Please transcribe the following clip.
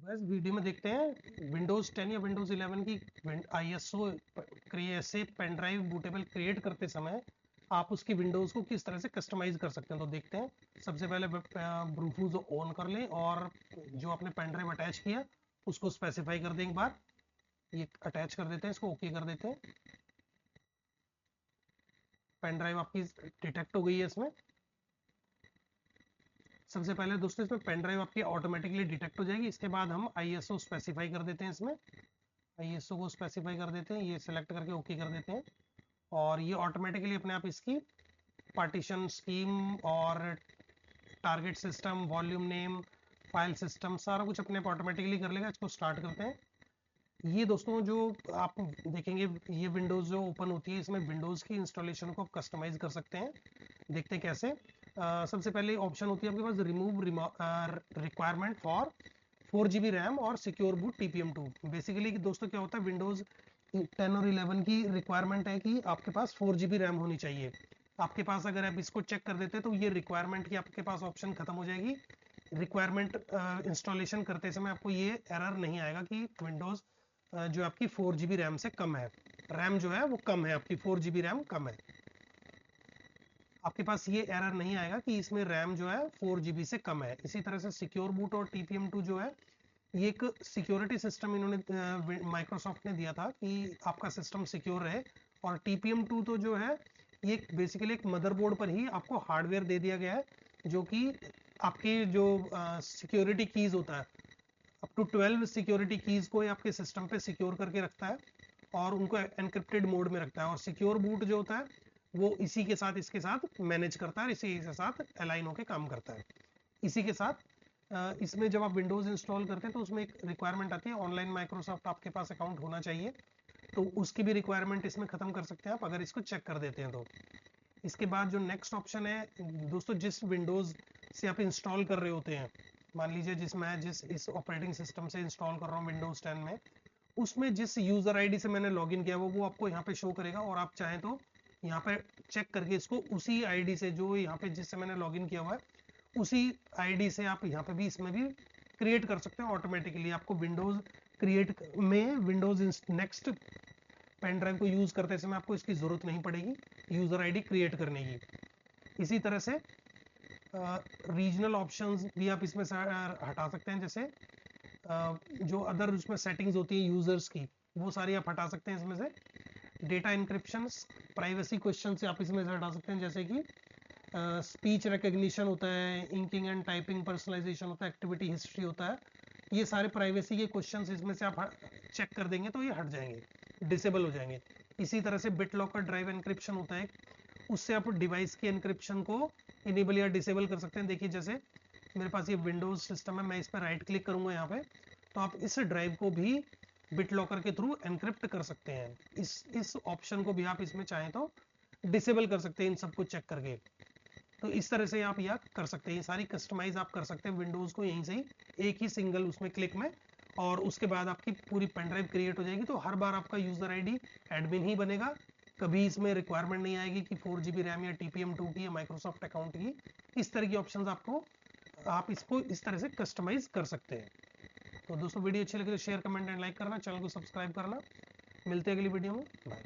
बस वीडियो में देखते हैं विंडोज़ 10 या विंडोज़ 11 की ISO से पेन ड्राइव बूटेबल क्रिएट करते समय आप उसकी विंडोज़ को किस तरह से कस्टमाइज़ कर सकते हैं। तो देखते हैं। सबसे पहले ब्रूफूज ऑन कर लें और जो आपने पेन ड्राइव अटैच किया उसको स्पेसिफाई कर दें। एक बार ये अटैच कर देते हैं, इसको ओके कर देते हैं। पेन ड्राइव आपकी डिटेक्ट हो गई है इसमें। सबसे पहले दोस्तों इसमें पेन ड्राइव आपकी ऑटोमेटिकली डिटेक्ट हो जाएगी। इसके बाद हम ISO स्पेसिफाई कर देते हैं। इसमें ISO को स्पेसिफाई कर देते हैं, ये सिलेक्ट करके ओके कर देते हैं और ये ऑटोमेटिकली अपने आप इसकी पार्टीशन स्कीम और target system, volume name, file system सारा कुछ अपने आप ऑटोमेटिकली कर लेगा। इसको स्टार्ट करते हैं। ये दोस्तों जो आप देखेंगे ये विंडोज़ जो ओपन होती है इसमें विंडोज़ की इंस्टॉलेशन को आप कस्टमाइज कर सकते हैं। देखते हैं कैसे। सबसे पहले ऑप्शन होती है आपके पास remove requirement for 4 GB RAM और सिक्योर बूट TPM2। बेसिकली दोस्तों क्या होता है, विंडोज़ 10 और 11 की रिक्वायरमेंट है कि आपके पास 4 GB रैम होनी चाहिए। आपके पास अगर आप इसको चेक कर देते हैं तो ये रिक्वायरमेंट की आपके पास ऑप्शन खत्म हो जाएगी। रिक्वायरमेंट इंस्टॉलेशन करते समय आपको ये एरर नहीं आएगा कि विंडोज़ जो आपकी 4 GB रैम से कम है, रैम जो है वो कम है, आपकी 4 GB रैम कम है। आपके पास ये एरर नहीं आएगा कि इसमें रैम जो है 4 GB से कम है। इसी तरह से सिक्योर बूट और TPM2 जो है ये एक सिक्योरिटी सिस्टम इन्होंने माइक्रोसॉफ्ट ने दिया था कि आपका सिस्टम सिक्योर रहे। और TPM2 तो जो है ये बेसिकली एक मदरबोर्ड पर ही आपको हार्डवेयर दे दिया गया है जो कि आपके जो सिक्योरिटी कीज होता है अप टू 12 सिक्योरिटी कीज को आपके सिस्टम पे सिक्योर करके रखता है और उनको एनक्रिप्टेड मोड में रखता है। और सिक्योर बूट जो होता है वो इसी के साथ इसके साथ मैनेज करता है, इसी के साथ अलाइन होकर काम करता है। इसी के साथ इसमें जब आप विंडोज़ इंस्टॉल करते हैं तो उसमें एक रिक्वायरमेंट आती है ऑनलाइन माइक्रोसॉफ्ट आपके पास अकाउंट होना चाहिए। तो उसकी भी रिक्वायरमेंट इसमें ख़त्म कर सकते हैं आप अगर इसको चेक कर देते हैं तो। इसके बाद जो नेक्स्ट ऑप्शन है दोस्तों, जिस विंडोज़ से आप इंस्टॉल कर रहे होते हैं, मान लीजिए जिस इस ऑपरेटिंग सिस्टम से इंस्टॉल कर रहा हूँ विंडोज़ 10 में, उसमें जिस यूज़र आईडी से मैंने लॉगिन किया वो आपको यहाँ पे शो करेगा। और आप चाहें तो यहाँ पे चेक करके इसको उसी आईडी से जो यहाँ पे जिससे मैंने लॉगिन किया हुआ है उसी आईडी से आप यहाँ पे भी इसमें भी क्रिएट कर सकते हैं ऑटोमेटिकली। आपको विंडोज़ क्रिएट में विंडोज़ नेक्स्ट पेन ड्राइव को यूज़ करते समय आपको इसकी ज़रूरत नहीं पड़ेगी यूज़र आईडी क्रिएट करने की। इसी तरह से रीजनल ऑप्शंस भी आप इसमें से हटा सकते हैं। जैसे जो अदर उसमें सेटिंग्स होती है यूज़र्स की वो सारी आप हटा सकते हैं इसमें से। डेटा इंक्रिप्शन, प्राइवेसी क्वेश्चन से आप इसमें से हटा सकते हैं, जैसे कि स्पीच रिकग्निशन होता है, इंकिंग एंड टाइपिंग पर्सनलाइजेशन होता है, एक्टिविटी हिस्ट्री होता है। ये सारे प्राइवेसी के क्वेश्चंस इसमें से आप चेक कर देंगे तो ये हट जाएंगे, डिसेबल हो जाएंगे। इसी तरह से बिट लॉकर ड्राइव एनक्रिप्शन होता है, उससे आप डिवाइस की एनक्रिप्शन को इनेबल या डिसेबल कर सकते हैं। देखिए जैसे मेरे पास ये विंडोज सिस्टम है, मैं इस पर राइट क्लिक करूंगा यहाँ पे तो आप इस ड्राइव को भी बिट लॉकर के थ्रू एनक्रिप्ट कर सकते हैं। इस ऑप्शन को भी आप इसमें चाहें तो डिसेबल कर सकते हैं इन सबको चेक करके। तो इस तरह से आप यह कर सकते हैं, ये सारी कस्टमाइज आप कर सकते हैं विंडोज को यहीं से ही एक ही सिंगल उसमें क्लिक में। और उसके बाद आपकी पूरी पेन ड्राइव क्रिएट हो जाएगी। तो हर बार आपका यूजर आईडी एडमिन ही बनेगा, कभी इसमें रिक्वायरमेंट नहीं आएगी कि 4 GB रैम या TPM2 की या माइक्रोसॉफ्ट अकाउंट की। इस तरह की ऑप्शंस आपको आप इसको इस तरह से कस्टमाइज कर सकते हैं। तो दोस्तों वीडियो अच्छी लगी तो शेयर, कमेंट एंड लाइक करना, चैनल को सब्सक्राइब करना। मिलते हैं अगली वीडियो में, बाय।